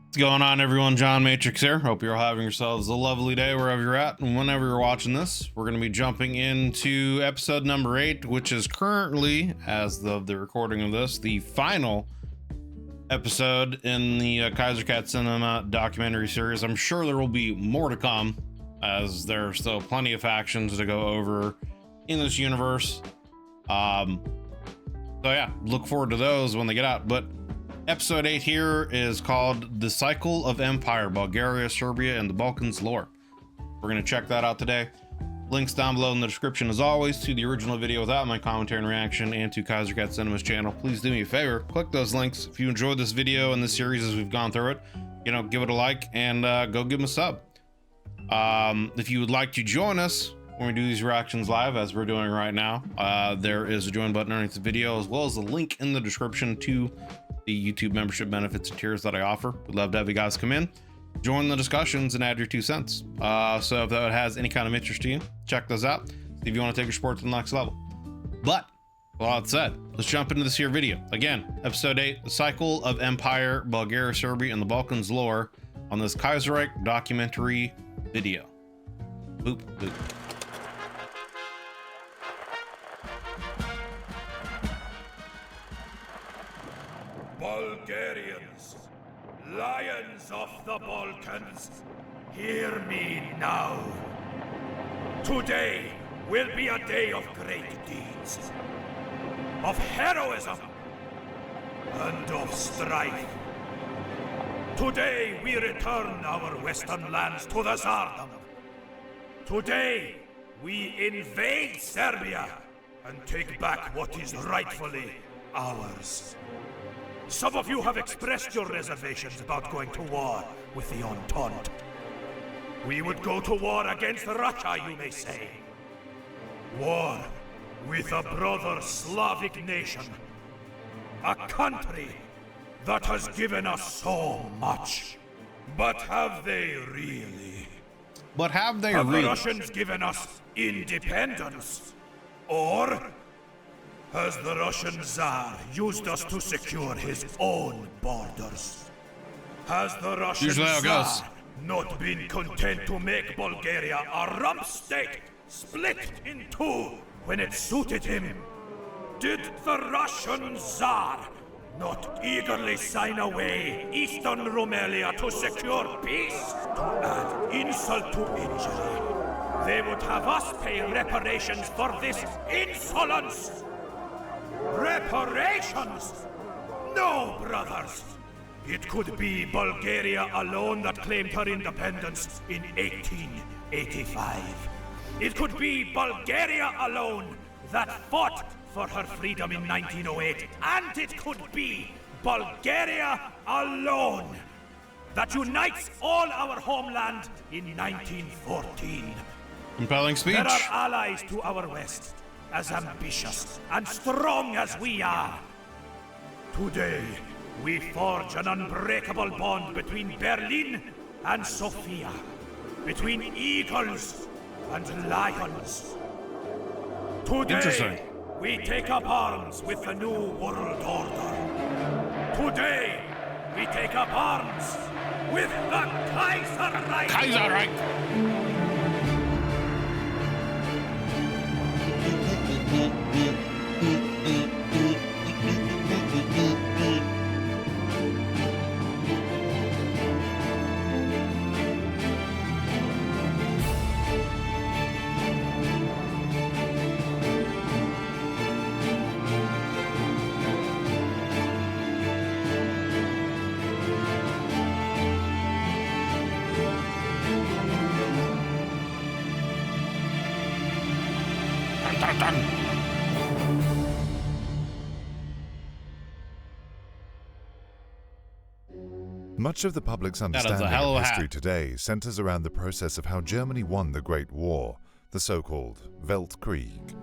What's going on, everyone? John Matrix here. Hope you're all having yourselves a lovely day wherever you're at and whenever you're watching this. We're going to be jumping into episode number 8, which is currently, as of the recording of this, the final episode in the Kaiserreich Cinema documentary series. I'm sure there will be more to come, as there are still plenty of factions to go over in this universe. So yeah, look forward to those when they get out. But episode 8 here is called The Cycle of Empire, Bulgaria, Serbia, and the Balkans Lore. We're going to check that out today. Links down below in the description, as always, to the original video without my commentary and reaction, and to Kaiserreich Cinema's channel. Please do me a favor, click those links. If you enjoyed this video and this series as we've gone through it, give it a like and go give them a sub. If you would like to join us when we do these reactions live, as we're doing right now, there is a join button underneath the video, as well as a link in the description to the YouTube membership benefits and tiers that I offer. We'd love to have you guys come in, join the discussions, and add your 2 cents. So if that has any kind of interest to you, check those out. See if you want to take your sport to the next level. But with all that said, let's jump into this here video. Again, episode 8, The Cycle of Empire, Bulgaria, Serbia, and the Balkans Lore, on this Kaiserreich documentary video. Boop, boop. Bulgarians, lions of the Balkans, hear me now. Today will be a day of great deeds, of heroism, and of strife. Today we return our western lands to the Tsardom. Today we invade Serbia and take back what is rightfully ours. Some of you have expressed your reservations about going to war with the Entente. We would go to war against Russia, you may say. War with a brother Slavic nation. A country that has given us so much. But have they really? But have they Have really? the Russians given us independence? Or has the Russian Tsar used us to secure his own borders? Has the Russian Usually how it goes. Tsar not been content to make Bulgaria a rump steak, split in two when it suited him? Did the Russian Tsar not eagerly sign away Eastern Rumelia to secure peace? To add insult to injury, they would have us pay reparations for this insolence! Reparations? No, brothers! It could be Bulgaria alone that claimed her independence in 1885. It could be Bulgaria alone that fought for her freedom in 1908. And it could be Bulgaria alone that unites all our homeland in 1914. Compelling speech. There are allies to our west, as ambitious and strong as we are. Today, we forge an unbreakable bond between Berlin and Sofia, between eagles and lions. Today, we take up arms with the New World Order. Today, we take up arms with the Kaiserreich. Kaiserreich! Much of the public's understanding of history today centers around the process of how Germany won the Great War, the so-called Weltkrieg.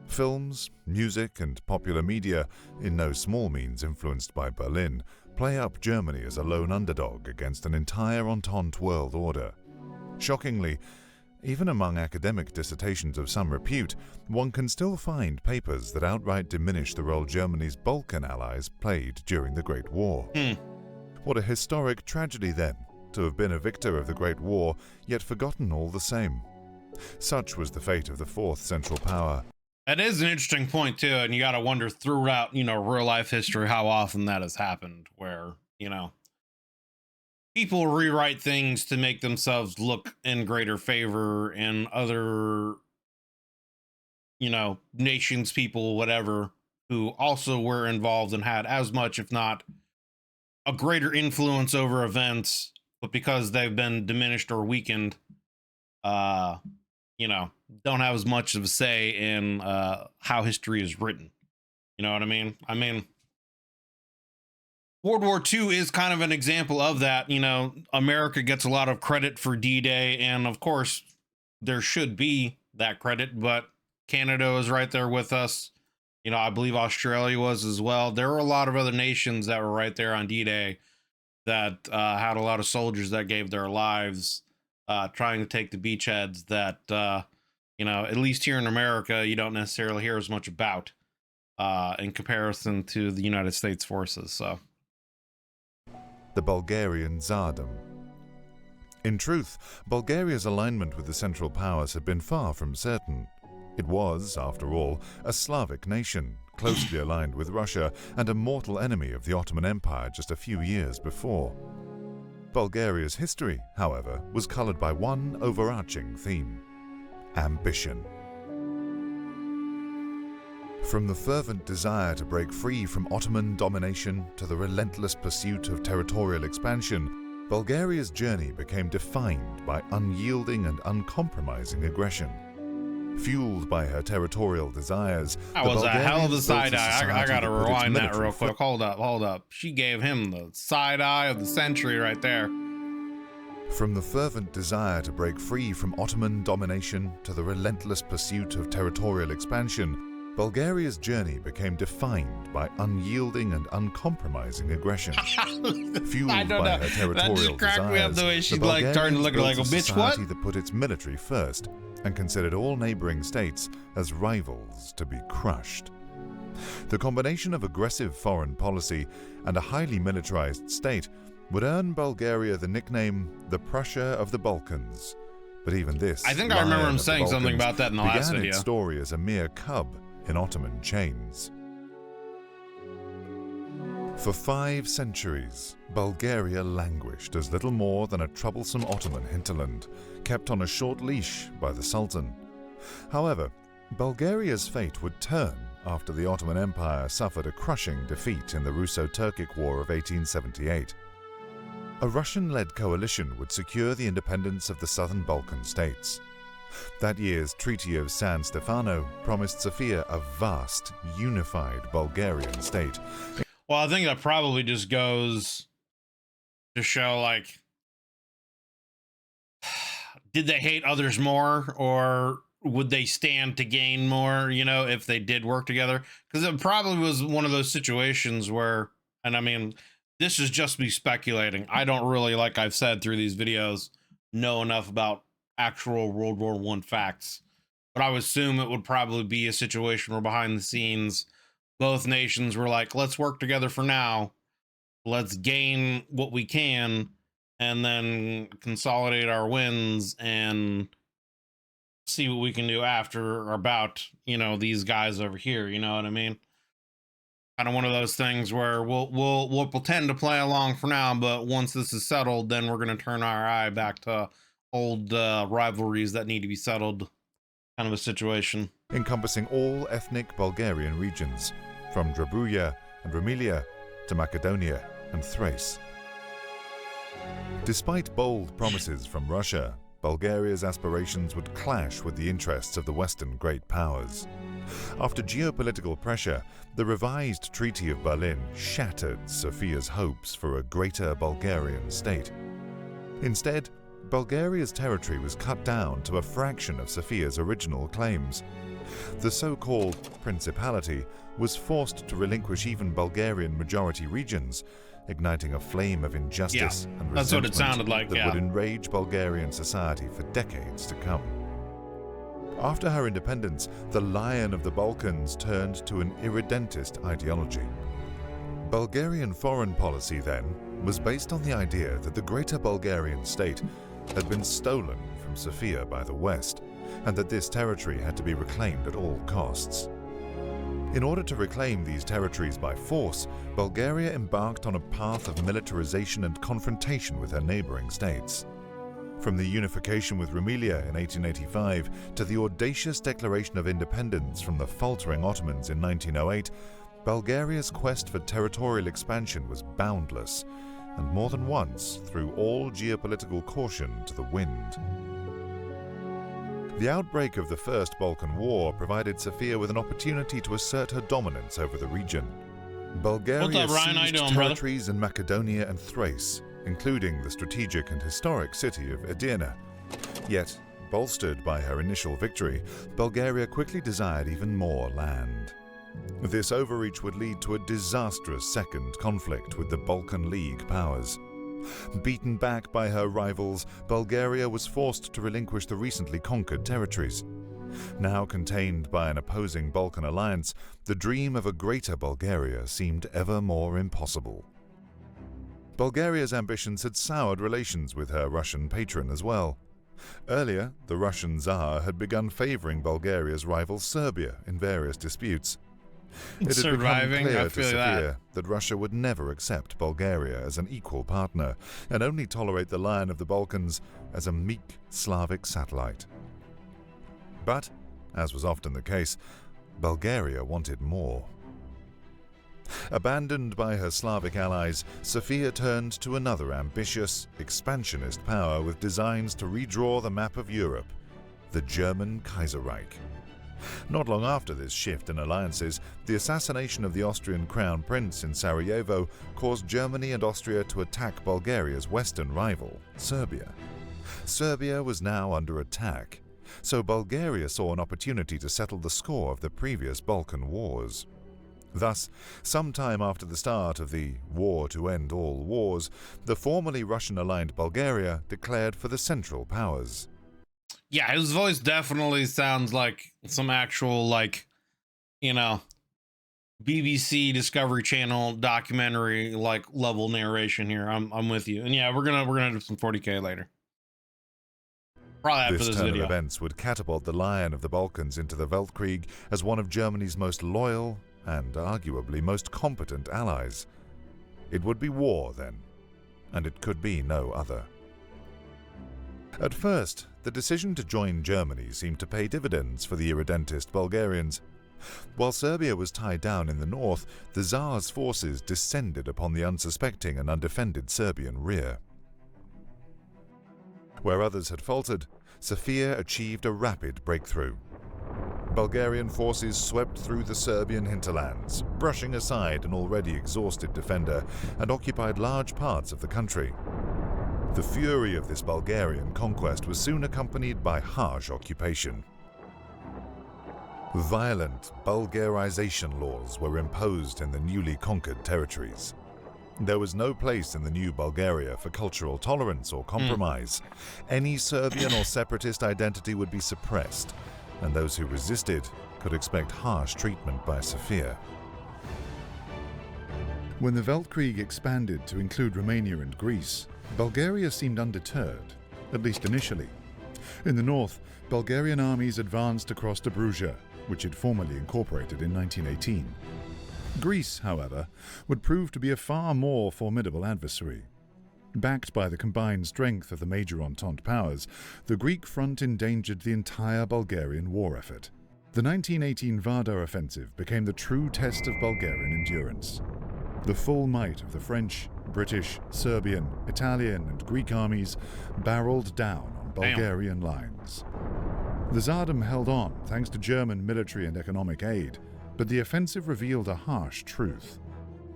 Films, music, and popular media, in no small means influenced by Berlin, play up Germany as a lone underdog against an entire Entente world order. Shockingly, even among academic dissertations of some repute, one can still find papers that outright diminish the role Germany's Balkan allies played during the Great War. What a historic tragedy, then, to have been a victor of the Great War, yet forgotten all the same. Such was the fate of the fourth Central Power. That is an interesting point, too, and you got to wonder throughout, real-life history how often that has happened, where, people rewrite things to make themselves look in greater favor in other, nations, people, whatever, who also were involved and had as much, if not a greater influence over events, but because they've been diminished or weakened, don't have as much of a say in how history is written. You know what I mean? World War II is kind of an example of that. America gets a lot of credit for D-Day, and of course, there should be that credit, but Canada was right there with us. I believe Australia was as well. There were a lot of other nations that were right there on D-Day that had a lot of soldiers that gave their lives trying to take the beachheads that, at least here in America, you don't necessarily hear as much about in comparison to the United States forces. So, the Bulgarian Tsardom. In truth, Bulgaria's alignment with the Central Powers had been far from certain. It was, after all, a Slavic nation, closely aligned with Russia and a mortal enemy of the Ottoman Empire just a few years before. Bulgaria's history, however, was colored by one overarching theme: ambition. From the fervent desire to break free from Ottoman domination to the relentless pursuit of territorial expansion, Bulgaria's journey became defined by unyielding and uncompromising aggression. Fueled by her territorial desires, that was a hell of a side eye. I gotta rewind that real quick. Hold up. She gave him the side eye of the century right there. From the fervent desire to break free from Ottoman domination to the relentless pursuit of territorial expansion, Bulgaria's journey became defined by unyielding and uncompromising aggression. Fueled by her territorial desires, the way she the Bulgarians turned to look built like a bitch. society that put its military first and considered all neighboring states as rivals to be crushed. The combination of aggressive foreign policy and a highly militarized state would earn Bulgaria the nickname the Prussia of the Balkans. But even this, I think I remember him saying something about that in the last video. Began its story as a mere cub in Ottoman chains. For 5 centuries, Bulgaria languished as little more than a troublesome Ottoman hinterland, kept on a short leash by the Sultan. However, Bulgaria's fate would turn after the Ottoman Empire suffered a crushing defeat in the Russo-Turkic War of 1878. A Russian-led coalition would secure the independence of the southern Balkan states. That year's Treaty of San Stefano promised Sofia a vast, unified Bulgarian state. Well, I think that probably just goes to show, did they hate others more, or would they stand to gain more, if they did work together? Because it probably was one of those situations where, and this is just me speculating. I don't really, like I've said through these videos, know enough about actual World War I facts, but I would assume it would probably be a situation where behind the scenes, both nations were like, let's work together for now. Let's gain what we can and then consolidate our wins and see what we can do after or about, these guys over here. You know what I mean? Kind of one of those things where we'll pretend to play along for now, but once this is settled, then we're going to turn our eye back to old rivalries that need to be settled, kind of a situation. Encompassing all ethnic Bulgarian regions, from Drabuya and Rumelia to Macedonia and Thrace. Despite bold promises from Russia, Bulgaria's aspirations would clash with the interests of the Western great powers. After geopolitical pressure, the revised Treaty of Berlin shattered Sofia's hopes for a greater Bulgarian state. Instead, Bulgaria's territory was cut down to a fraction of Sofia's original claims. The so-called Principality was forced to relinquish even Bulgarian majority regions, igniting a flame of injustice and that's what it resentment sounded like, that would enrage Bulgarian society for decades to come. After her independence, the Lion of the Balkans turned to an irredentist ideology. Bulgarian foreign policy, then, was based on the idea that the Greater Bulgarian state had been stolen from Sofia by the West, and that this territory had to be reclaimed at all costs. In order to reclaim these territories by force, Bulgaria embarked on a path of militarization and confrontation with her neighboring states. From the unification with Rumelia in 1885 to the audacious declaration of independence from the faltering Ottomans in 1908, Bulgaria's quest for territorial expansion was boundless, and more than once threw all geopolitical caution to the wind. The outbreak of the First Balkan War provided Sofia with an opportunity to assert her dominance over the region. Bulgaria seized territories in Macedonia and Thrace, including the strategic and historic city of Edirne. Yet, bolstered by her initial victory, Bulgaria quickly desired even more land. This overreach would lead to a disastrous second conflict with the Balkan League powers. Beaten back by her rivals, Bulgaria was forced to relinquish the recently conquered territories. Now contained by an opposing Balkan alliance, the dream of a greater Bulgaria seemed ever more impossible. Bulgaria's ambitions had soured relations with her Russian patron as well. Earlier, the Russian Tsar had begun favoring Bulgaria's rival Serbia in various disputes. It had become clear to Sofia that Russia would never accept Bulgaria as an equal partner and only tolerate the Lion of the Balkans as a meek Slavic satellite. But, as was often the case, Bulgaria wanted more. Abandoned by her Slavic allies, Sofia turned to another ambitious, expansionist power with designs to redraw the map of Europe, the German Kaiserreich. Not long after this shift in alliances, the assassination of the Austrian crown prince in Sarajevo caused Germany and Austria to attack Bulgaria's western rival, Serbia. Serbia was now under attack, so Bulgaria saw an opportunity to settle the score of the previous Balkan wars. Thus, sometime after the start of the War to End All Wars, the formerly Russian-aligned Bulgaria declared for the Central Powers. Yeah, his voice definitely sounds like some actual, like, you know, BBC Discovery Channel documentary like level narration here. I'm with you. And yeah, we're gonna do some 40K later. Probably after this turn video. Of events would catapult the Lion of the Balkans into the Weltkrieg as one of Germany's most loyal and arguably most competent allies. It would be war then, and it could be no other. At first, the decision to join Germany seemed to pay dividends for the irredentist Bulgarians. While Serbia was tied down in the north, the Tsar's forces descended upon the unsuspecting and undefended Serbian rear. Where others had faltered, Sofia achieved a rapid breakthrough. Bulgarian forces swept through the Serbian hinterlands, brushing aside an already exhausted defender, and occupied large parts of the country. The fury of this Bulgarian conquest was soon accompanied by harsh occupation. Violent Bulgarization laws were imposed in the newly conquered territories. There was no place in the new Bulgaria for cultural tolerance or compromise. Any Serbian or separatist identity would be suppressed, and those who resisted could expect harsh treatment by Sofia. When the Weltkrieg expanded to include Romania and Greece, Bulgaria seemed undeterred, at least initially. In the north, Bulgarian armies advanced across Dobruja, which it formally incorporated in 1918. Greece, however, would prove to be a far more formidable adversary. Backed by the combined strength of the major Entente powers, the Greek front endangered the entire Bulgarian war effort. The 1918 Vardar offensive became the true test of Bulgarian endurance. The full might of the French, British, Serbian, Italian, and Greek armies barreled down on Bulgarian lines. The Tsardom held on thanks to German military and economic aid, but the offensive revealed a harsh truth.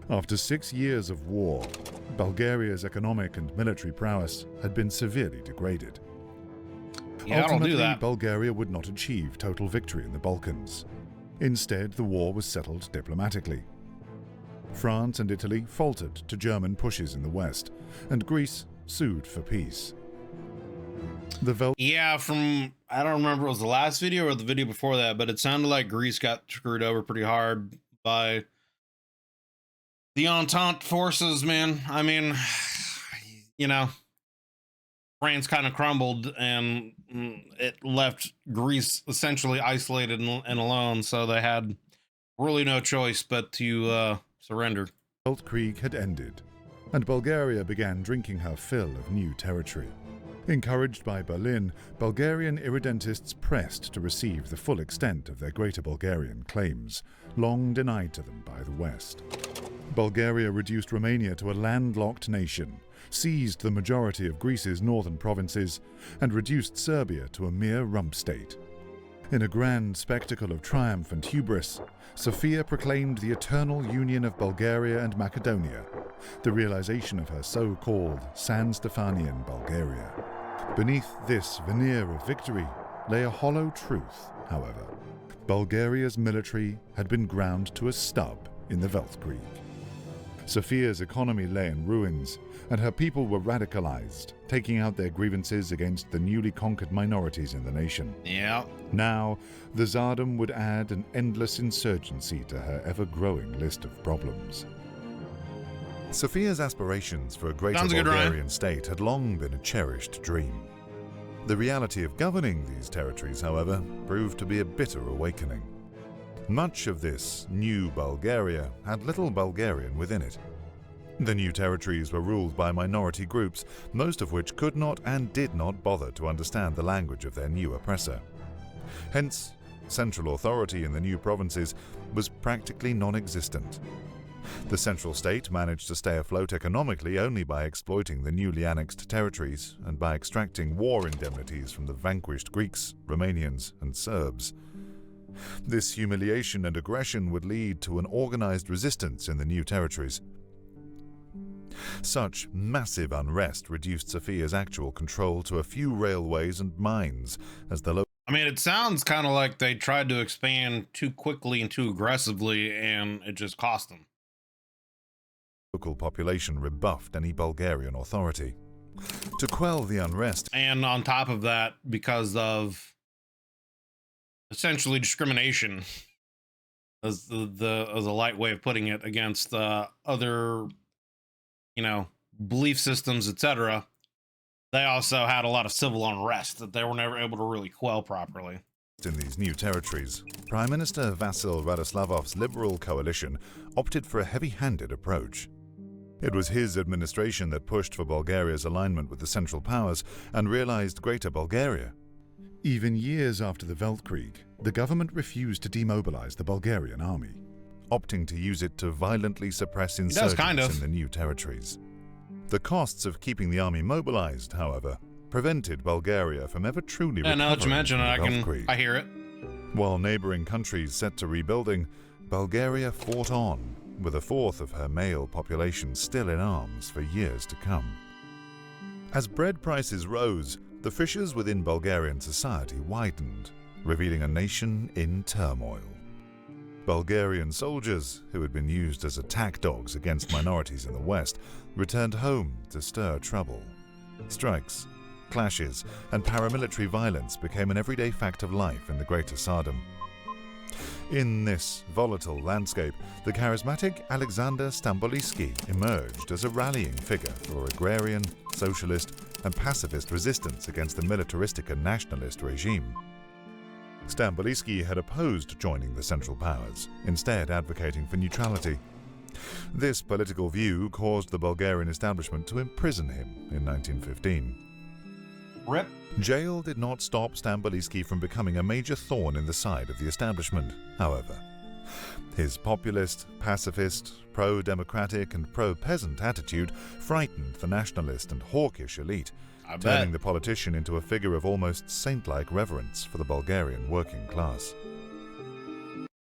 After 6 years of war, Bulgaria's economic and military prowess had been severely degraded. Ultimately, Bulgaria would not achieve total victory in the Balkans. Instead, the war was settled diplomatically. France and Italy faltered to German pushes in the west, and Greece sued for peace. I don't remember if it was the last video or the video before that, but it sounded like Greece got screwed over pretty hard by The Entente forces, man. I mean, you know, France kind of crumbled and it left Greece essentially isolated and alone. So they had really no choice but to surrender. Weltkrieg had ended, and Bulgaria began drinking her fill of new territory. Encouraged by Berlin, Bulgarian irredentists pressed to receive the full extent of their Greater Bulgarian claims, long denied to them by the West. Bulgaria reduced Romania to a landlocked nation, seized the majority of Greece's northern provinces, and reduced Serbia to a mere rump state. In a grand spectacle of triumph and hubris, Sofia proclaimed the eternal union of Bulgaria and Macedonia, the realization of her so-called San Stefanian Bulgaria. Beneath this veneer of victory lay a hollow truth, however. Bulgaria's military had been ground to a stub in the Weltkrieg. Sofia's economy lay in ruins, and her people were radicalized, taking out their grievances against the newly conquered minorities in the nation. Yeah. Now, the Tsardom would add an endless insurgency to her ever-growing list of problems. Sofia's aspirations for a greater Bulgarian state had long been a cherished dream. The reality of governing these territories, however, proved to be a bitter awakening. Much of this new Bulgaria had little Bulgarian within it. The new territories were ruled by minority groups, most of which could not and did not bother to understand the language of their new oppressor. Hence, central authority in the new provinces was practically non-existent. The central state managed to stay afloat economically only by exploiting the newly annexed territories and by extracting war indemnities from the vanquished Greeks, Romanians, and Serbs. This humiliation and aggression would lead to an organized resistance in the new territories. Such massive unrest reduced Sofia's actual control to a few railways and mines, as the I mean, it sounds kind of like they tried to expand too quickly and too aggressively, and it just cost them. Local population rebuffed any Bulgarian authority. To quell the unrest, and on top of that, because of essentially discrimination, as as a light way of putting it, against other, you know, belief systems, etc., they also had a lot of civil unrest that they were never able to really quell properly. In these new territories, Prime Minister Vasil Radoslavov's Liberal coalition opted for a heavy-handed approach. It was his administration that pushed for Bulgaria's alignment with the Central Powers and realized Greater Bulgaria. Even years after the Weltkrieg, the government refused to demobilize the Bulgarian army, opting to use it to violently suppress insurgents in the new territories. The costs of keeping the army mobilized, however, prevented Bulgaria from ever truly recovering. Now that you mention it, I hear it. While neighboring countries set to rebuilding, Bulgaria fought on, with a fourth of her male population still in arms for years to come. As bread prices rose, the fissures within Bulgarian society widened, revealing a nation in turmoil. Bulgarian soldiers, who had been used as attack dogs against minorities in the West, returned home to stir trouble. Strikes, clashes, and paramilitary violence became an everyday fact of life in the Greater Tsardom. In this volatile landscape, the charismatic Alexander Stambolijski emerged as a rallying figure for agrarian, socialist, and pacifist resistance against the militaristic and nationalist regime. Stambolijski had opposed joining the Central Powers, instead advocating for neutrality. This political view caused the Bulgarian establishment to imprison him in 1915. Rip. Jail did not stop Stambolijski from becoming a major thorn in the side of the establishment, however. His populist, pacifist, pro-democratic and pro-peasant attitude frightened the nationalist and hawkish elite, turning the politician into a figure of almost saint-like reverence for the Bulgarian working class.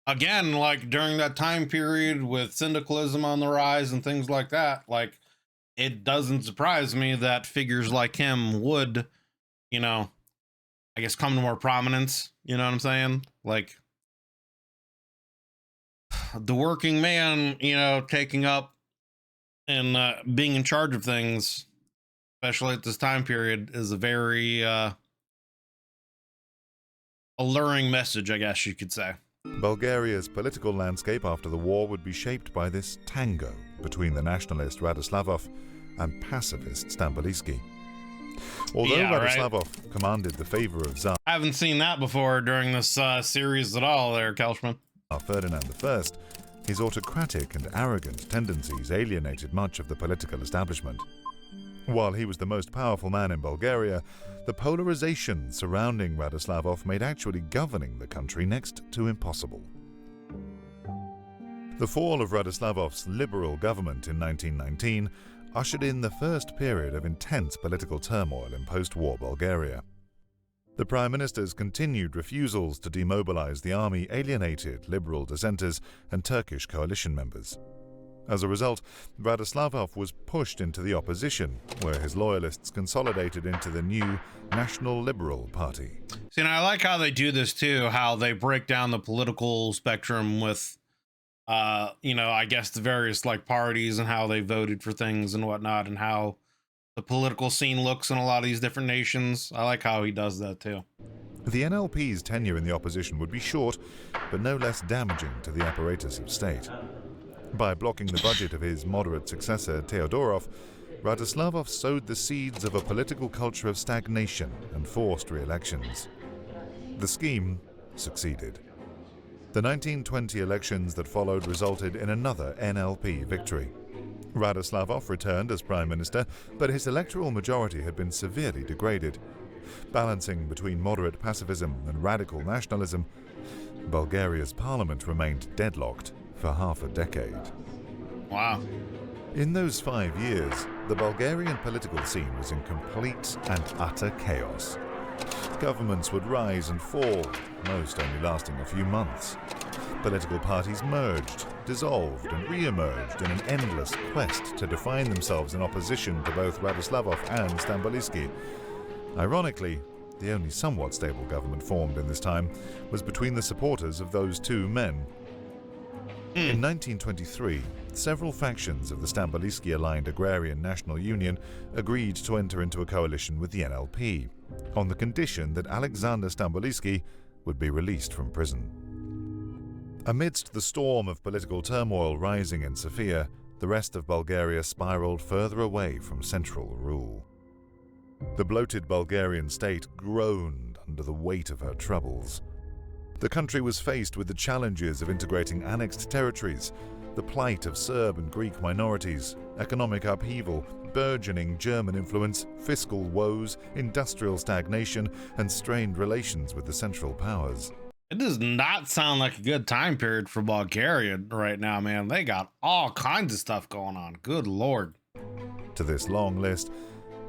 Again, like during that time period with syndicalism on the rise and things like that, like it doesn't surprise me that figures like him would, you know, I guess come to more prominence, you know what I'm saying? Like the working man, you know, taking up and being in charge of things, especially at this time period, is a very alluring message, I guess you could say. Bulgaria's political landscape after the war would be shaped by this tango between the nationalist Radoslavov and pacifist Stamboliski. Although Radoslavov commanded the favor of Tsar I haven't seen that before during this series at all there, Kelchman. Ferdinand I, his autocratic and arrogant tendencies alienated much of the political establishment. While he was the most powerful man in Bulgaria, the polarization surrounding Radoslavov made actually governing the country next to impossible. The fall of Radoslavov's liberal government in 1919 ushered in the first period of intense political turmoil in post-war Bulgaria. The Prime Minister's continued refusals to demobilize the army alienated liberal dissenters and Turkish coalition members. As a result, Radoslavov was pushed into the opposition, where his loyalists consolidated into the new National Liberal Party. See, and I like how they do this too, how they break down the political spectrum with I guess the various like parties and how they voted for things and whatnot, and how the political scene looks in a lot of these different nations. I like how he does that too. The NLP's tenure in the opposition would be short, but no less damaging to the apparatus of state. By blocking the budget of his moderate successor, Teodorov, Radoslavov sowed the seeds of a political culture of stagnation and forced re-elections. The scheme succeeded. The 1920 elections that followed resulted in another NLP victory. Radoslavov returned as Prime Minister, but his electoral majority had been severely degraded. Balancing between moderate pacifism and radical nationalism, Bulgaria's parliament remained deadlocked for half a decade. Wow. In those 5 years, the Bulgarian political scene was in complete and utter chaos. Governments would rise and fall, most only lasting a few months. Political parties merged, dissolved, and re-emerged in an endless quest to define themselves in opposition to both Radoslavov and Stamboliski. Ironically, the only somewhat stable government formed in this time was between the supporters of those two men. In 1923, several factions of the Stamboliski-aligned Agrarian National Union agreed to enter into a coalition with the NLP, on the condition that Alexander Stamboliski would be released from prison. Amidst the storm of political turmoil rising in Sofia, the rest of Bulgaria spiraled further away from central rule. The bloated Bulgarian state groaned under the weight of her troubles. The country was faced with the challenges of integrating annexed territories, the plight of Serb and Greek minorities, economic upheaval, burgeoning German influence, fiscal woes, industrial stagnation, and strained relations with the Central Powers. It does not sound like a good time period for Bulgaria right now, man. They got all kinds of stuff going on. Good Lord. To this long list,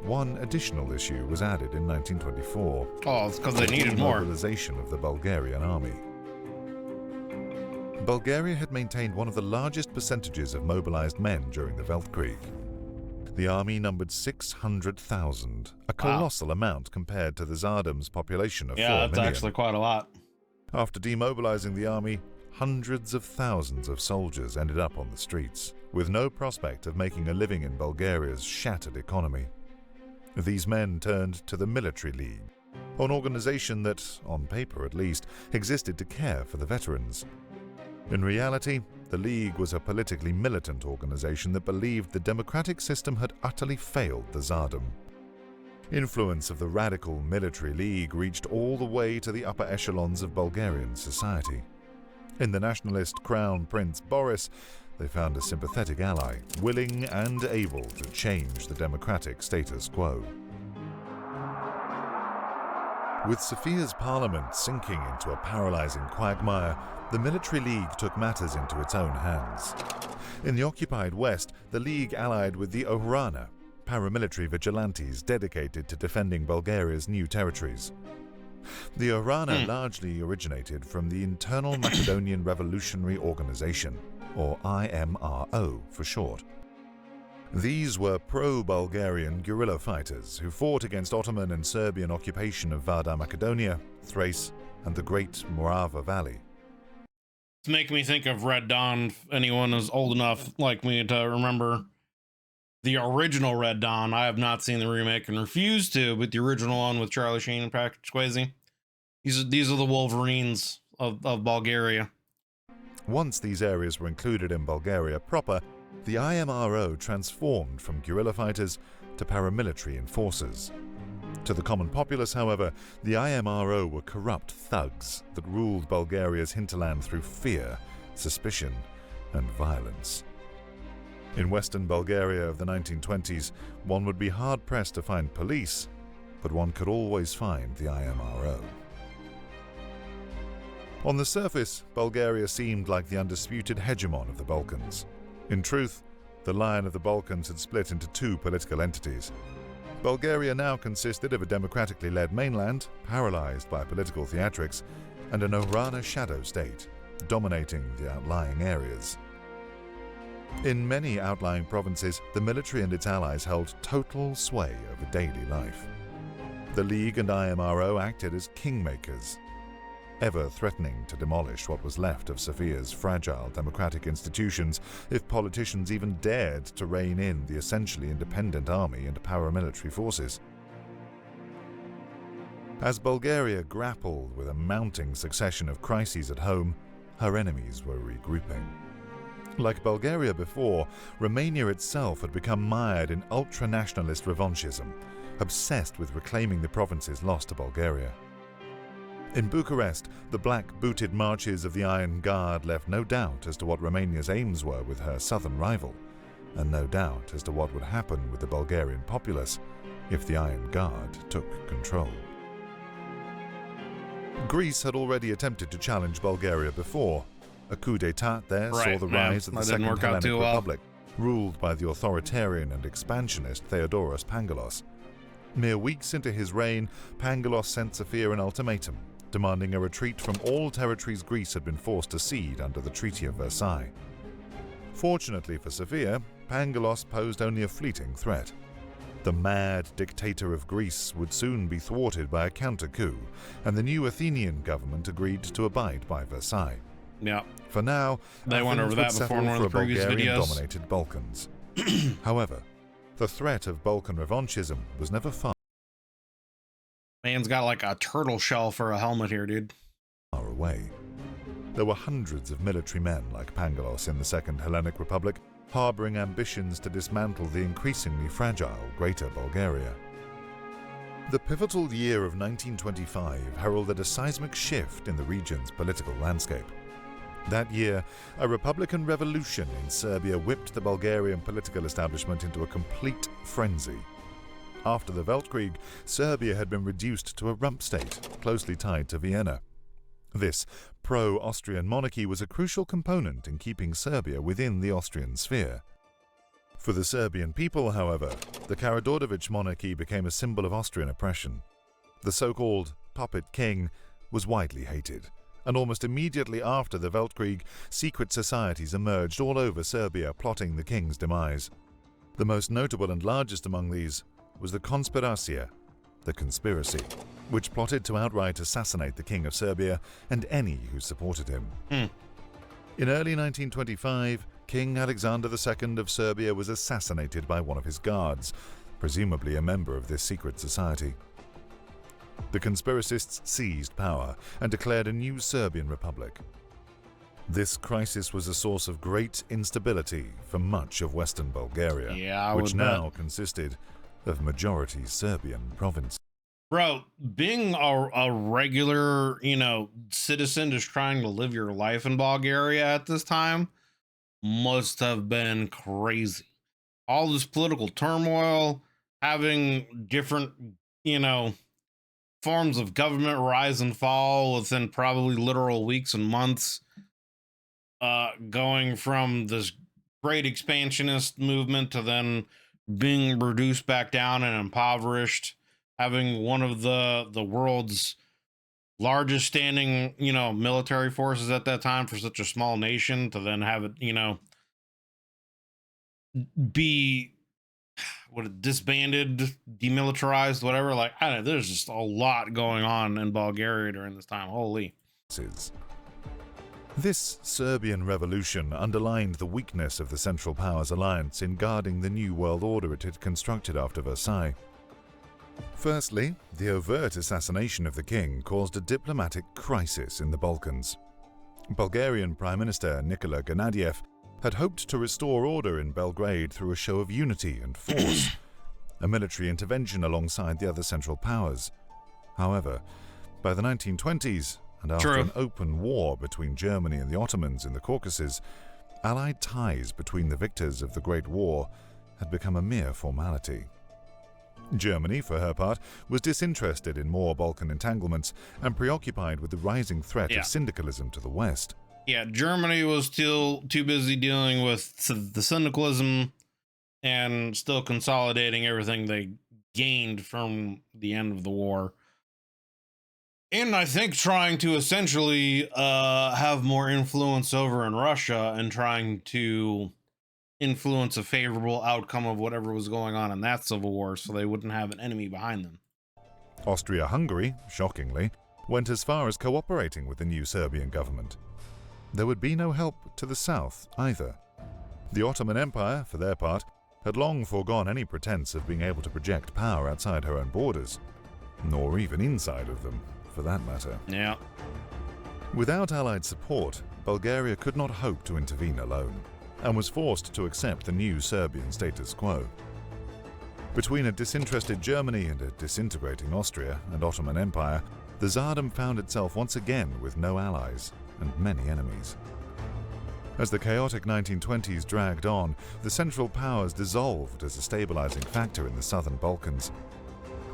one additional issue was added in 1924. Oh, it's because they needed more. The mobilization of the Bulgarian army. Bulgaria had maintained one of the largest percentages of mobilized men during the Weltkrieg. The army numbered 600,000, a colossal amount compared to the Tsardom's population of 4 million. Yeah, that's actually quite a lot. After demobilizing the army, hundreds of thousands of soldiers ended up on the streets, with no prospect of making a living in Bulgaria's shattered economy. These men turned to the Military League, an organization that, on paper at least, existed to care for the veterans. In reality, the League was a politically militant organization that believed the democratic system had utterly failed the Tsardom. Influence of the radical Military League reached all the way to the upper echelons of Bulgarian society. In the nationalist Crown Prince Boris, they found a sympathetic ally, willing and able to change the democratic status quo. With Sofia's parliament sinking into a paralyzing quagmire, the Military League took matters into its own hands. In the occupied West, the League allied with the Ohrana, paramilitary vigilantes dedicated to defending Bulgaria's new territories. The Ohrana largely originated from the Internal Macedonian Revolutionary Organization, or IMRO for short. These were pro-Bulgarian guerrilla fighters who fought against Ottoman and Serbian occupation of Vardar Macedonia, Thrace, and the Great Morava Valley. It's making me think of Red Dawn. If anyone is old enough like me to remember the original Red Dawn. I have not seen the remake and refuse to, but the original one with Charlie Sheen and Patrick Swayze. These are the Wolverines of Bulgaria. Once these areas were included in Bulgaria proper, the IMRO transformed from guerrilla fighters to paramilitary enforcers. To the common populace, however, the IMRO were corrupt thugs that ruled Bulgaria's hinterland through fear, suspicion, and violence. In Western Bulgaria of the 1920s, one would be hard-pressed to find police, but one could always find the IMRO. On the surface, Bulgaria seemed like the undisputed hegemon of the Balkans. In truth, the Lion of the Balkans had split into two political entities. Bulgaria now consisted of a democratically led mainland, paralyzed by political theatrics, and an Orana shadow state, dominating the outlying areas. In many outlying provinces, the military and its allies held total sway over daily life. The League and IMRO acted as kingmakers, ever threatening to demolish what was left of Sofia's fragile democratic institutions if politicians even dared to rein in the essentially independent army and paramilitary forces. As Bulgaria grappled with a mounting succession of crises at home, her enemies were regrouping. Like Bulgaria before, Romania itself had become mired in ultra-nationalist revanchism, obsessed with reclaiming the provinces lost to Bulgaria. In Bucharest, the black-booted marches of the Iron Guard left no doubt as to what Romania's aims were with her southern rival, and no doubt as to what would happen with the Bulgarian populace if the Iron Guard took control. Greece had already attempted to challenge Bulgaria before. A coup d'état there saw the rise of the Second Hellenic Republic, ruled by the authoritarian and expansionist Theodoros Pangalos. Mere weeks into his reign, Pangalos sent Sofia an ultimatum, demanding a retreat from all territories Greece had been forced to cede under the Treaty of Versailles. Fortunately for Sofia, Pangalos posed only a fleeting threat. The mad dictator of Greece would soon be thwarted by a counter-coup, and the new Athenian government agreed to abide by Versailles. Yeah. For now, they went over that before in one of the previous videos. Bulgarian-dominated Balkans. However, the threat of Balkan revanchism was never far Man's got like a turtle shell for a helmet here, dude. away. There were hundreds of military men like Pangalos in the Second Hellenic Republic, harboring ambitions to dismantle the increasingly fragile Greater Bulgaria. The pivotal year of 1925 heralded a seismic shift in the region's political landscape. That year, a Republican revolution in Serbia whipped the Bulgarian political establishment into a complete frenzy. After the Weltkrieg, Serbia had been reduced to a rump state, closely tied to Vienna. This pro-Austrian monarchy was a crucial component in keeping Serbia within the Austrian sphere. For the Serbian people, however, the Karađorđević monarchy became a symbol of Austrian oppression. The so-called puppet king was widely hated, and almost immediately after the Weltkrieg, secret societies emerged all over Serbia plotting the king's demise. The most notable and largest among these was the Konspiracija, the conspiracy, which plotted to outright assassinate the King of Serbia and any who supported him. In early 1925, King Alexander II of Serbia was assassinated by one of his guards, presumably a member of this secret society. The conspiracists seized power and declared a new Serbian republic. This crisis was a source of great instability for much of Western Bulgaria, which now consisted of majority Serbian provinces. Bro, being a regular, citizen just trying to live your life in Bulgaria at this time must have been crazy. All this political turmoil, having different, forms of government rise and fall within probably literal weeks and months, going from this great expansionist movement to then being reduced back down and impoverished, having one of the world's largest standing, military forces at that time for such a small nation, to then have it, be disbanded, demilitarized, whatever. Like, I don't know, there's just a lot going on in Bulgaria during this time. Holy. This Serbian revolution underlined the weakness of the Central Powers alliance in guarding the new world order it had constructed after Versailles. Firstly, the overt assassination of the king caused a diplomatic crisis in the Balkans. Bulgarian Prime Minister Nikola Gennadiev had hoped to restore order in Belgrade through a show of unity and force, a military intervention alongside the other Central Powers. However, by the 1920s, and after an open war between Germany and the Ottomans in the Caucasus, Allied ties between the victors of the Great War had become a mere formality. Germany, for her part, was disinterested in more Balkan entanglements and preoccupied with the rising threat of syndicalism to the West. Yeah, Germany was still too busy dealing with the syndicalism and still consolidating everything they gained from the end of the war. And I think trying to essentially have more influence over in Russia and trying to influence a favorable outcome of whatever was going on in that civil war so they wouldn't have an enemy behind them. Austria-Hungary, shockingly, went as far as cooperating with the new Serbian government. There would be no help to the south either. The Ottoman Empire, for their part, had long foregone any pretense of being able to project power outside her own borders, nor even inside of them, for that matter. Yeah. Without Allied support, Bulgaria could not hope to intervene alone, and was forced to accept the new Serbian status quo. Between a disinterested Germany and a disintegrating Austria and Ottoman Empire, the Tsardom found itself once again with no allies and many enemies. As the chaotic 1920s dragged on, the Central Powers dissolved as a stabilizing factor in the southern Balkans.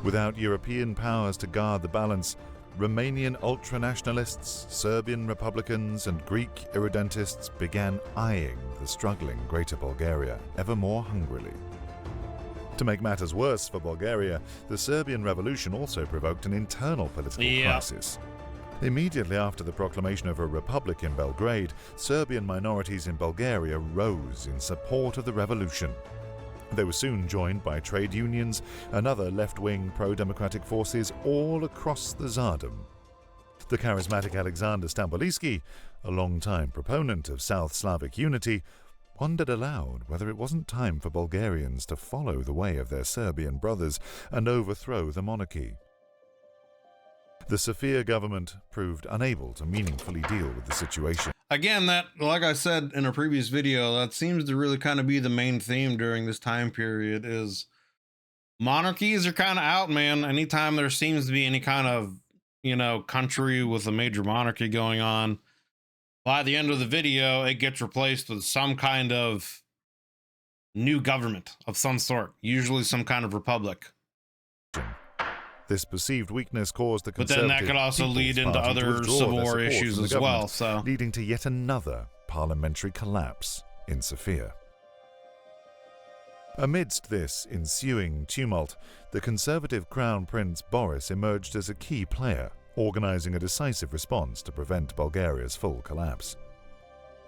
Without European powers to guard the balance, Romanian ultranationalists, Serbian Republicans, and Greek irredentists began eyeing the struggling Greater Bulgaria ever more hungrily. To make matters worse for Bulgaria, the Serbian Revolution also provoked an internal political crisis. Immediately after the proclamation of a republic in Belgrade, Serbian minorities in Bulgaria rose in support of the revolution. They were soon joined by trade unions and other left-wing pro-democratic forces all across the Tsardom. The charismatic Alexander Stambolijski, a long-time proponent of South Slavic unity, wondered aloud whether it wasn't time for Bulgarians to follow the way of their Serbian brothers and overthrow the monarchy. The Sofia government proved unable to meaningfully deal with the situation. Again, that, like I said in a previous video, that seems to really kind of be the main theme during this time period is monarchies are kind of out, man. Anytime there seems to be any kind of, country with a major monarchy going on, by the end of the video, it gets replaced with some kind of new government of some sort, usually some kind of republic. This perceived weakness caused the Conservative But then that could also lead into other civil war issues as well, so leading to yet another parliamentary collapse in Sofia. Amidst this ensuing tumult, the Conservative Crown Prince Boris emerged as a key player, organizing a decisive response to prevent Bulgaria's full collapse.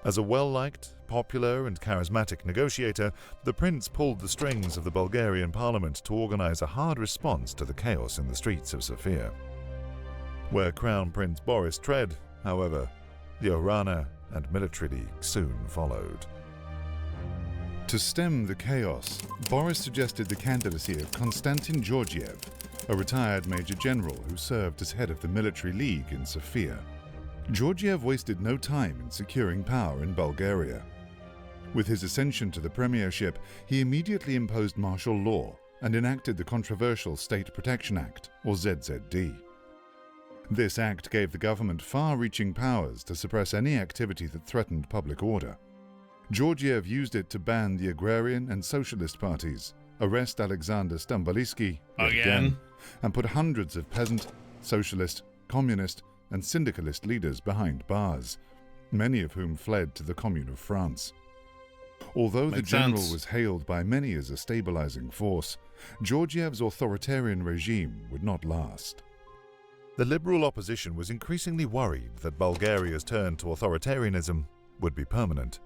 As a well-liked, popular, and charismatic negotiator, the prince pulled the strings of the Bulgarian parliament to organize a hard response to the chaos in the streets of Sofia. Where Crown Prince Boris tread, however, the Orana and military league soon followed. To stem the chaos, Boris suggested the candidacy of Konstantin Georgiev, a retired major general who served as head of the military league in Sofia. Georgiev wasted no time in securing power in Bulgaria. With his ascension to the premiership, he immediately imposed martial law and enacted the controversial State Protection Act, or ZZD. This act gave the government far-reaching powers to suppress any activity that threatened public order. Georgiev used it to ban the agrarian and socialist parties, arrest Alexander Stambolijski again, and put hundreds of peasant, socialist, communist, and syndicalist leaders behind bars, many of whom fled to the Commune of France. Although the general was hailed by many as a stabilizing force, Georgiev's authoritarian regime would not last. The liberal opposition was increasingly worried that Bulgaria's turn to authoritarianism would be permanent.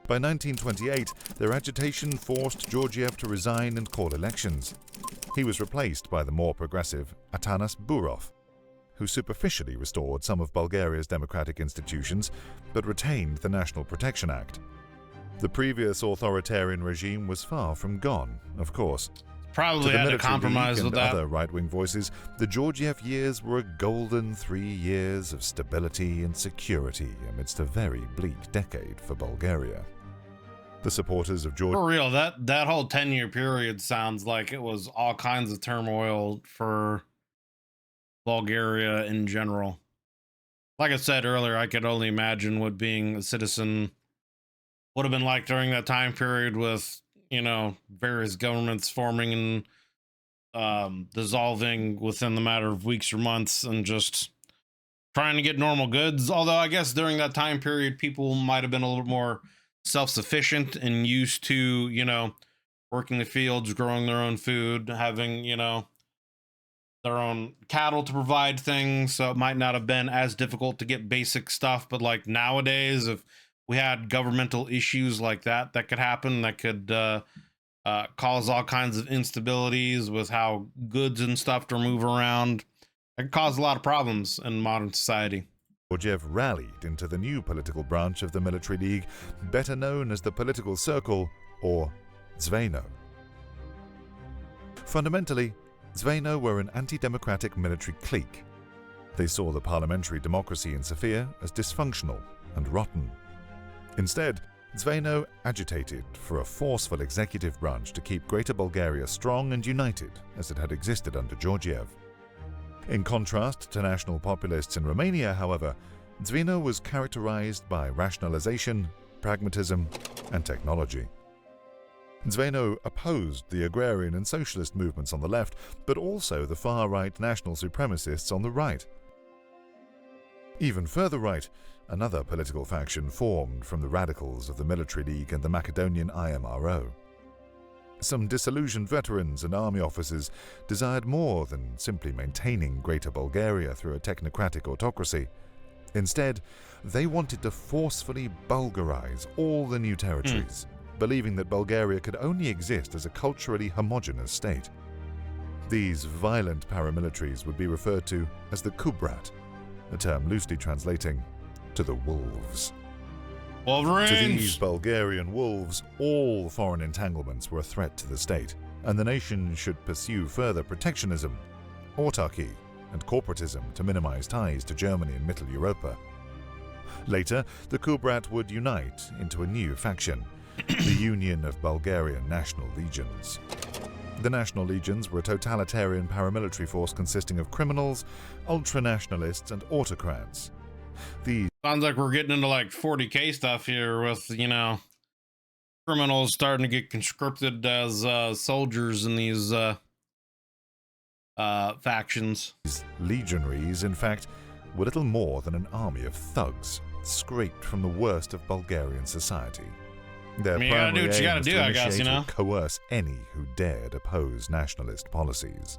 By 1928, their agitation forced Georgiev to resign and call elections. He was replaced by the more progressive Atanas Burov, who superficially restored some of Bulgaria's democratic institutions, but retained the National Protection Act. The previous authoritarian regime was far from gone, of course. Probably had to compromise with that. Other right-wing voices, the Georgiev years were a golden 3 years of stability and security amidst a very bleak decade for Bulgaria. The supporters of George... For real, that whole 10-year period sounds like it was all kinds of turmoil for Bulgaria in general. Like I said earlier, I could only imagine what being a citizen would have been like during that time period with, you know, various governments forming and dissolving within the matter of weeks or months and just trying to get normal goods. Although I guess during that time period, people might have been a little more self-sufficient and used to, you know, working the fields, growing their own food, having, you know, their own cattle to provide things. So it might not have been as difficult to get basic stuff. But like nowadays, if we had governmental issues like that could happen, that could cause all kinds of instabilities with how goods and stuff to move around. It could cause a lot of problems in modern society. Georgiev rallied into the new political branch of the military league, better known as the Political Circle, or Zveno. Fundamentally, Zveno were an anti-democratic military clique. They saw the parliamentary democracy in Sofia as dysfunctional and rotten. Instead, Zveno agitated for a forceful executive branch to keep Greater Bulgaria strong and united as it had existed under Georgiev. In contrast to national populists in Romania, however, Zveno was characterized by rationalization, pragmatism, and technology. Zveno opposed the agrarian and socialist movements on the left, but also the far-right national supremacists on the right. Even further right, another political faction formed from the radicals of the Military League and the Macedonian IMRO. Some disillusioned veterans and army officers desired more than simply maintaining Greater Bulgaria through a technocratic autocracy. Instead, they wanted to forcefully Bulgarize all the new territories, believing that Bulgaria could only exist as a culturally homogeneous state. These violent paramilitaries would be referred to as the Kubrat, a term loosely translating to the wolves. Wolverines. To these Bulgarian wolves, all foreign entanglements were a threat to the state, and the nation should pursue further protectionism, autarky, and corporatism to minimize ties to Germany and Middle Europa. Later, the Kubrat would unite into a new faction, the Union of Bulgarian National Legions. The National Legions were a totalitarian paramilitary force consisting of criminals, ultranationalists, and autocrats. These Sounds like we're getting into like 40K stuff here with, you know, criminals starting to get conscripted as soldiers in these factions. legionaries, in fact, were little more than an army of thugs, scraped from the worst of Bulgarian society. Their you gotta do what you gotta was do, to I guess, you initiate or know? coerce any who dared oppose nationalist policies.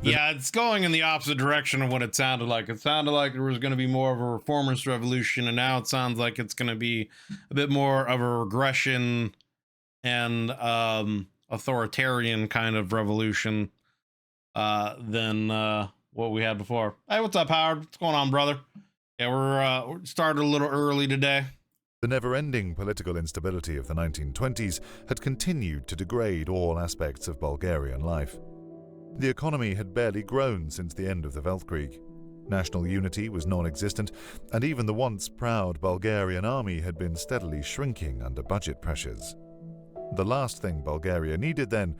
Yeah, it's going in the opposite direction of what it sounded like. It sounded like there was going to be more of a reformist revolution, and now it sounds like it's going to be a bit more of a regression and authoritarian kind of revolution than what we had before. Hey, what's up, Howard? What's going on, brother? Yeah, we're started a little early today. The never-ending political instability of the 1920s had continued to degrade all aspects of Bulgarian life. The economy had barely grown since the end of the Weltkrieg. National unity was non-existent, and even the once proud Bulgarian army had been steadily shrinking under budget pressures. The last thing Bulgaria needed then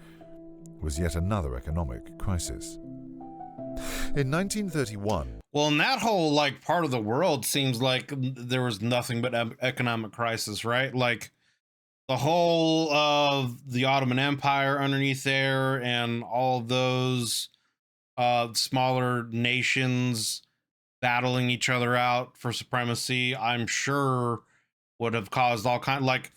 was yet another economic crisis. In 1931... Well, in that whole, like, part of the world seems like there was nothing but economic crisis, right? Like, the whole of the Ottoman Empire underneath there and all of those smaller nations battling each other out for supremacy, I'm sure would have caused all kind like,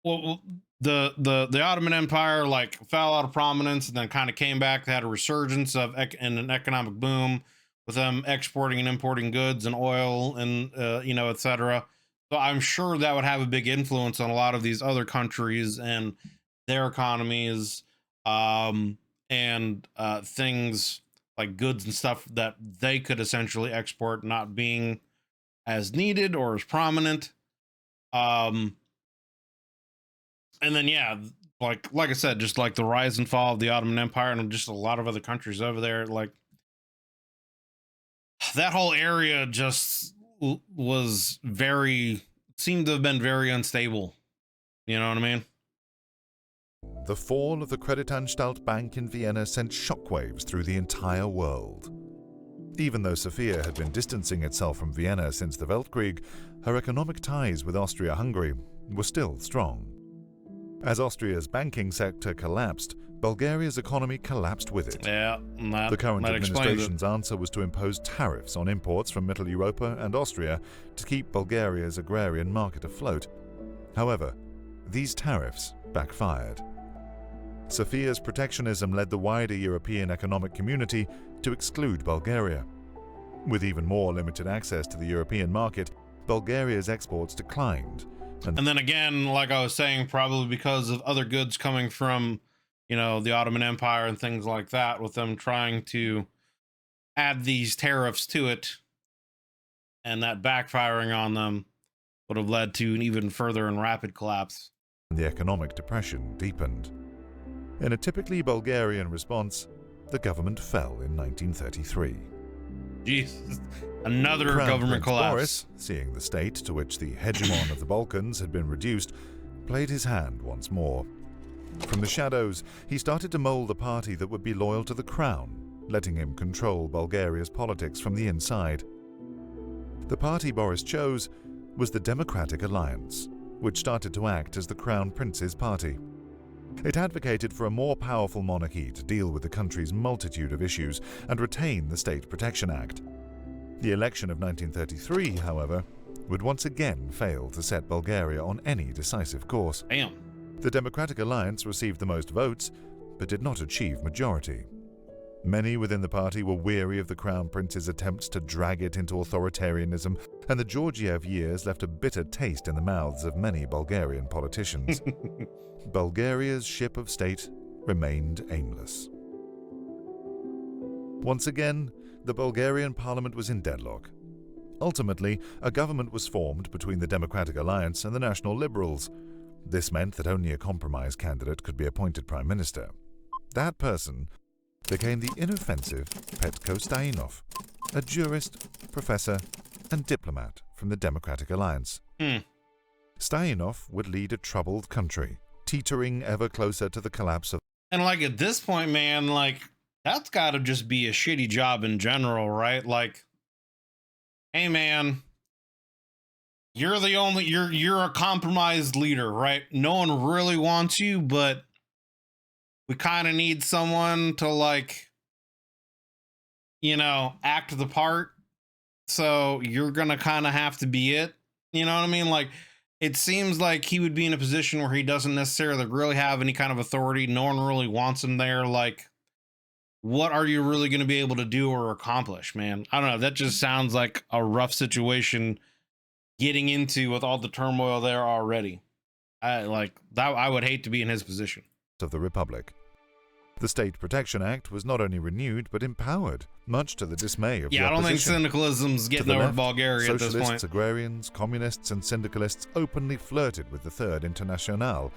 well, the Ottoman Empire like fell out of prominence and then kind of came back. They had a resurgence of and an economic boom with them exporting and importing goods and oil and you know, etc. So I'm sure that would have a big influence on a lot of these other countries and their economies, and things like goods and stuff that they could essentially export not being as needed or as prominent. And then, yeah, like I said, just like the rise and fall of the Ottoman Empire and just a lot of other countries over there, like that whole area just was seemed to have been very unstable You know what I mean? The fall of the Kreditanstalt Bank in Vienna sent shockwaves through the entire world. Even though Sofia had been distancing itself from Vienna since the Weltkrieg, her economic ties with Austria-Hungary were still strong. As Austria's banking sector collapsed, Bulgaria's economy collapsed with it. Yeah, the current administration's answer was to impose tariffs on imports from Middle Europa and Austria to keep Bulgaria's agrarian market afloat. However, these tariffs backfired. Sofia's protectionism led the wider European economic community to exclude Bulgaria. With even more limited access to the European market, Bulgaria's exports declined. And then again, like I was saying, probably because of other goods coming from, the Ottoman Empire and things like that, with them trying to add these tariffs to it, and that backfiring on them would have led to an even further and rapid collapse. The economic depression deepened. In a typically Bulgarian response, the government fell in 1933. Jesus, another Crown government Prince collapse. Boris, seeing the state to which the hegemon of the Balkans had been reduced, played his hand once more. From the shadows, he started to mold a party that would be loyal to the crown, letting him control Bulgaria's politics from the inside. The party Boris chose was the Democratic Alliance, which started to act as the Crown Prince's party. It advocated for a more powerful monarchy to deal with the country's multitude of issues and retain the State Protection Act. The election of 1933, however, would once again fail to set Bulgaria on any decisive course. Damn. The Democratic Alliance received the most votes, but did not achieve majority. Many within the party were weary of the Crown Prince's attempts to drag it into authoritarianism, and the Georgiev years left a bitter taste in the mouths of many Bulgarian politicians. Bulgaria's ship of state remained aimless. Once again, the Bulgarian parliament was in deadlock. Ultimately, a government was formed between the Democratic Alliance and the National Liberals. This meant that only a compromise candidate could be appointed prime minister. That person became the inoffensive Petko Stainov, a jurist, professor, and diplomat from the Democratic Alliance. Stainov would lead a troubled country, teetering ever closer to the collapse of... And at this point, man, that's got to just be a shitty job in general, right? Hey, man, you're a compromised leader, right? No one really wants you, but we kind of need someone to act the part. So you're going to kind of have to be it. You know what I mean? It seems like he would be in a position where he doesn't necessarily really have any kind of authority. No one really wants him there. What are you really going to be able to do or accomplish, man? I don't know. That just sounds like a rough situation getting into with all the turmoil there already. I would hate to be in his position. Of the Republic. The State Protection Act was not only renewed but empowered, much to the dismay of the opposition. I don't think syndicalism's getting over left, Bulgaria at this point. Socialists, agrarians, communists, and syndicalists openly flirted with the Third Internationale,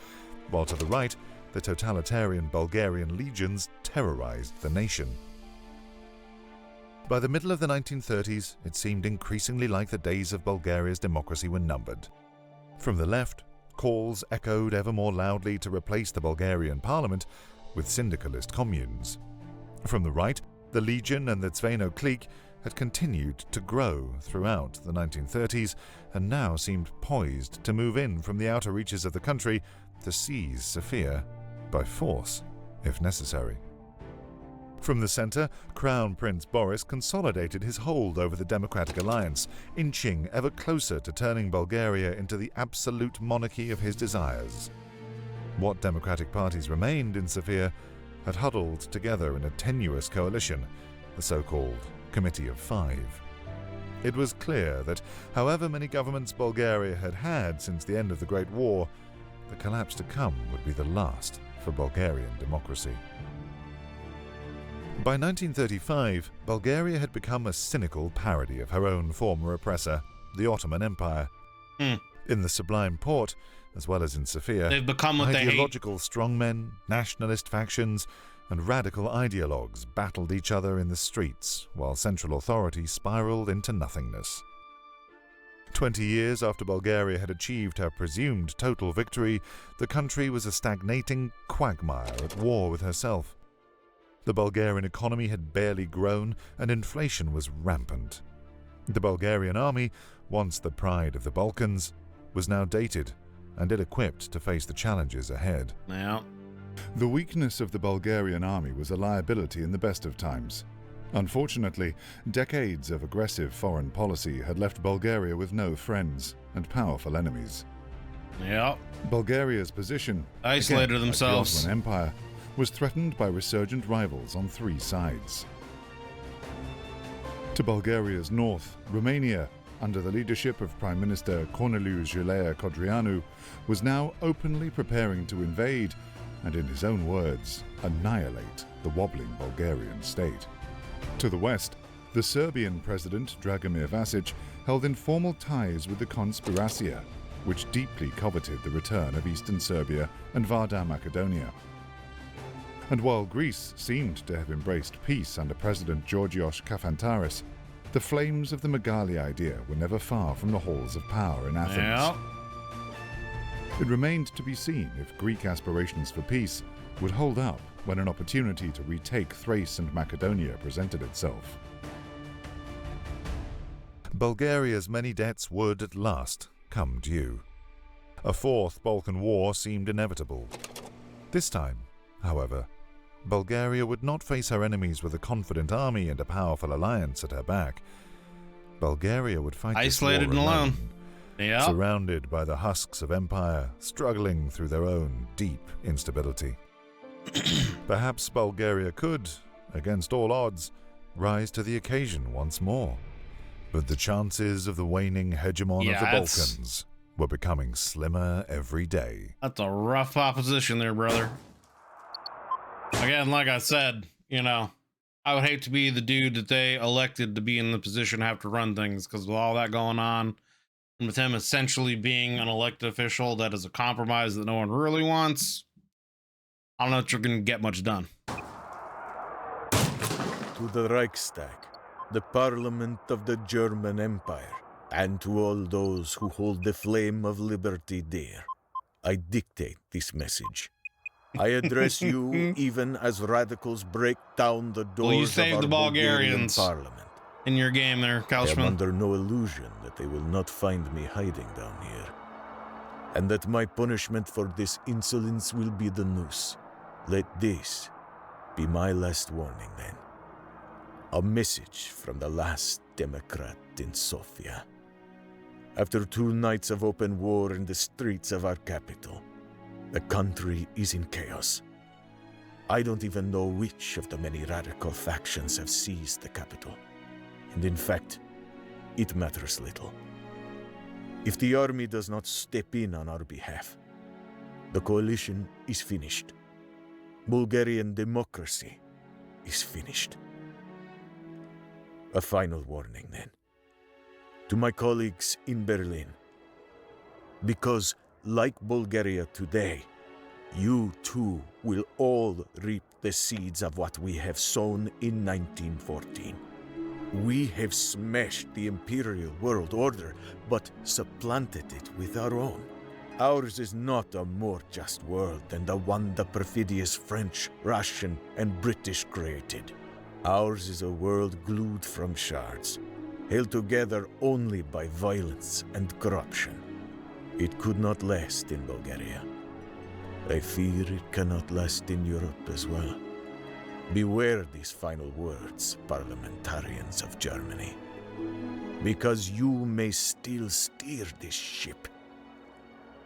while to the right, the totalitarian Bulgarian legions terrorized the nation. By the middle of the 1930s, it seemed increasingly like the days of Bulgaria's democracy were numbered. From the left, calls echoed ever more loudly to replace the Bulgarian parliament with syndicalist communes. From the right, the Legion and the Zveno clique had continued to grow throughout the 1930s and now seemed poised to move in from the outer reaches of the country to seize Sofia by force, if necessary. From the center, Crown Prince Boris consolidated his hold over the Democratic Alliance, inching ever closer to turning Bulgaria into the absolute monarchy of his desires. What democratic parties remained in Sofia had huddled together in a tenuous coalition, the so-called Committee of Five. It was clear that however many governments Bulgaria had had since the end of the Great War, the collapse to come would be the last for Bulgarian democracy. By 1935, Bulgaria had become a cynical parody of her own former oppressor, the Ottoman Empire. In the Sublime Porte, as well as in Sofia, they've become what they hate. Ideological strongmen, nationalist factions, and radical ideologues battled each other in the streets, while central authority spiraled into nothingness. 20 years after Bulgaria had achieved her presumed total victory, the country was a stagnating quagmire at war with herself. The Bulgarian economy had barely grown and inflation was rampant. The Bulgarian army, once the pride of the Balkans, was now dated and ill-equipped to face the challenges ahead. Yeah. The weakness of the Bulgarian army was a liability in the best of times. Unfortunately, decades of aggressive foreign policy had left Bulgaria with no friends and powerful enemies. Yeah. Bulgaria's position, isolated themselves, like the Ottoman Empire, was threatened by resurgent rivals on three sides. To Bulgaria's north, Romania, under the leadership of Prime Minister Corneliu Jelea Codreanu, was now openly preparing to invade and, in his own words, annihilate the wobbling Bulgarian state. To the west, the Serbian president Dragomir Vasic held informal ties with the Conspiracia, which deeply coveted the return of eastern Serbia and Vardar Macedonia. And while Greece seemed to have embraced peace under President Georgios Kafantaris, the flames of the Megali idea were never far from the halls of power in Athens. Yeah. It remained to be seen if Greek aspirations for peace would hold up when an opportunity to retake Thrace and Macedonia presented itself. Bulgaria's many debts would, at last, come due. A fourth Balkan War seemed inevitable. This time, however, Bulgaria would not face her enemies with a confident army and a powerful alliance at her back. Bulgaria would fight isolated this war and alone. Yeah. Surrounded by the husks of empire, struggling through their own deep instability. Perhaps Bulgaria could, against all odds, rise to the occasion once more. But the chances of the waning hegemon of the Balkans were becoming slimmer every day. That's a rough opposition there, brother. Again, like I said, you know, I would hate to be the dude that they elected to be in the position to have to run things, because with all that going on, and with him essentially being an elected official that is a compromise that no one really wants, I don't know if you're going to get much done. To the Reichstag, the Parliament of the German Empire, and to all those who hold the flame of liberty dear, I dictate this message. I address you even as radicals break down the doors of our Bulgarian Parliament. In your game there, Kaushman. I am under no illusion that they will not find me hiding down here, and that my punishment for this insolence will be the noose. Let this be my last warning then. A message from the last Democrat in Sofia. After 2 nights of open war in the streets of our capital, the country is in chaos. I don't even know which of the many radical factions have seized the capital. And in fact, it matters little. If the army does not step in on our behalf, the coalition is finished. Bulgarian democracy is finished. A final warning then, to my colleagues in Berlin. Because, like Bulgaria today, you too will all reap the seeds of what we have sown in 1914. We have smashed the imperial world order, but supplanted it with our own. Ours is not a more just world than the one the perfidious French, Russian, and British created. Ours is a world glued from shards, held together only by violence and corruption. It could not last in Bulgaria. I fear it cannot last in Europe as well. Beware these final words, parliamentarians of Germany, because you may still steer this ship.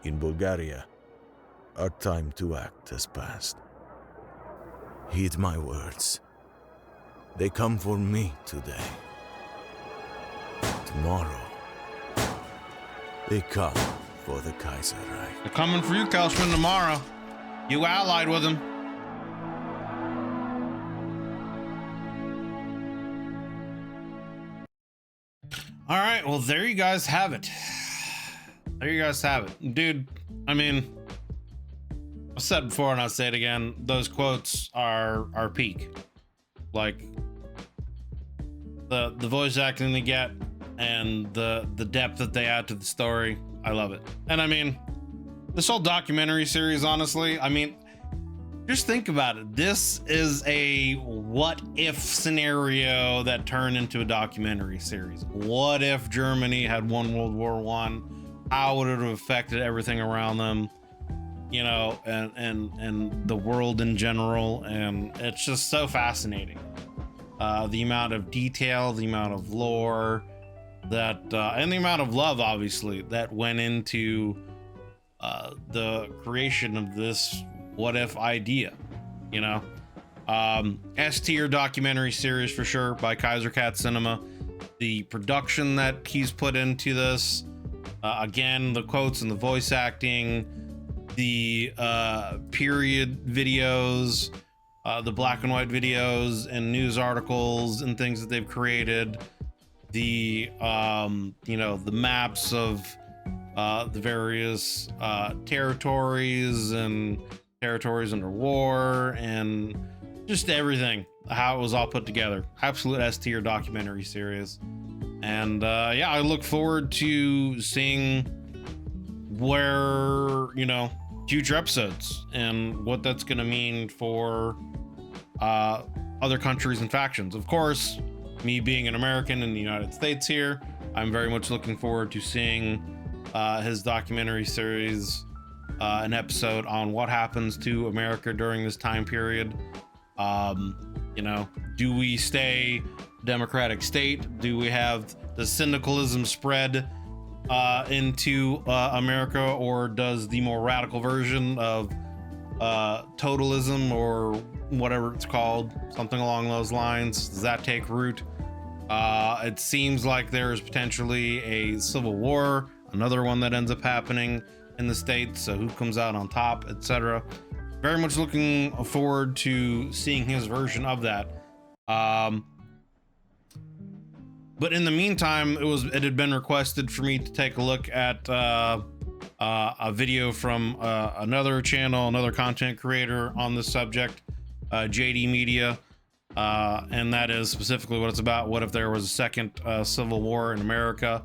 In Bulgaria, our time to act has passed. Heed my words. They come for me today. Tomorrow, they come for the Kaiserreich. They're coming for you, Kaushman, tomorrow. You allied with them. All right, well, there you guys have it. There you guys have it. Dude, I mean, I said before and I'll say it again, those quotes are peak. Like, the voice acting they get, and the depth that they add to the story. I love it. And I mean, this whole documentary series, honestly, I mean, just think about it. This is a what if scenario that turned into a documentary series. What if Germany had won World War I? How would it have affected everything around them? You know, and the world in general. And it's just so fascinating. The amount of detail, the amount of lore that, and the amount of love, obviously, that went into the creation of this what if idea, you know. S-tier documentary series for sure by Kaiserreich Cinema. The production that he's put into this, again, the quotes and the voice acting, the period videos, the black and white videos and news articles and things that they've created, the you know, the maps of the various territories and territories under war, and just everything, how it was all put together. Absolute S-tier documentary series. And yeah, I look forward to seeing where, you know, future episodes and what that's going to mean for other countries and factions. Of course, me being an American in the United States here, I'm very much looking forward to seeing his documentary series, an episode on what happens to America during this time period. You know, do we stay democratic state? Do we have the syndicalism spread into America, or does the more radical version of totalism, or whatever it's called, something along those lines, does that take root? It seems like there's potentially a civil war, another one that ends up happening in the States, so who comes out on top, etc. Very much looking forward to seeing his version of that. But in the meantime, it had been requested for me to take a look at a video from another channel, another content creator on this subject, JD Media, and that is specifically what it's about. What if there was a second civil war in America?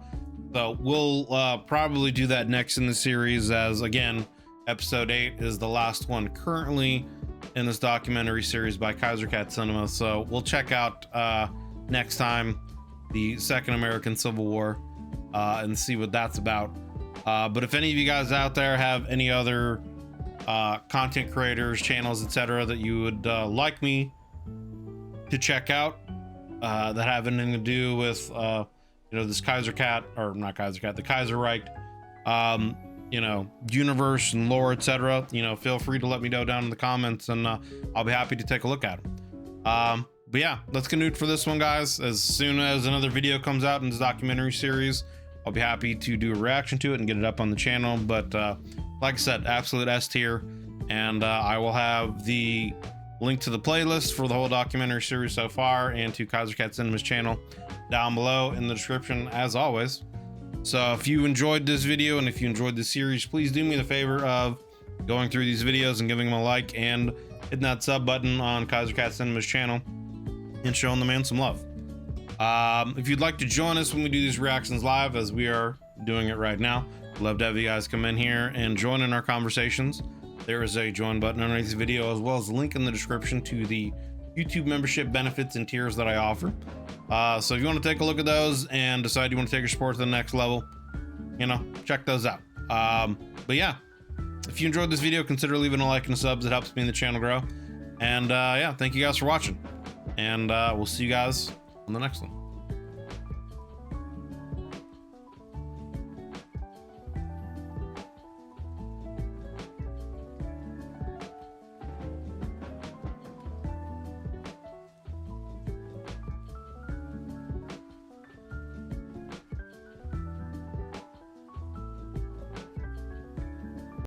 So we'll probably do that next in the series, as again, episode 8 is the last one currently in this documentary series by Kaiserreich Cinema. So we'll check out next time the Second American Civil War and see what that's about. But if any of you guys out there have any other content creators, channels, etc., that you would like me to check out that have anything to do with you know, this the Kaiserreich you know, universe and lore, etc., you know, feel free to let me know down in the comments, and I'll be happy to take a look at them. But yeah, let's get nude for this one, guys. As soon as another video comes out in this documentary series, I'll be happy to do a reaction to it and get it up on the channel. But like I said, absolute S tier, and I will have the link to the playlist for the whole documentary series so far, and to Kaiserreich Cinema's channel down below in the description, as always. So if you enjoyed this video and if you enjoyed this series, please do me the favor of going through these videos and giving them a like, and hitting that sub button on Kaiserreich Cinema's channel and showing the man some love. If you'd like to join us when we do these reactions live, as we are doing it right now, I'd love to have you guys come in here and join in our conversations. There is a join button underneath the video, as well as a link in the description to the YouTube membership benefits and tiers that I offer. So if you want to take a look at those and decide you want to take your sport to the next level, you know, check those out. But yeah, if you enjoyed this video, consider leaving a like and a sub. It helps me and the channel grow. And yeah, thank you guys for watching, and we'll see you guys on the next one.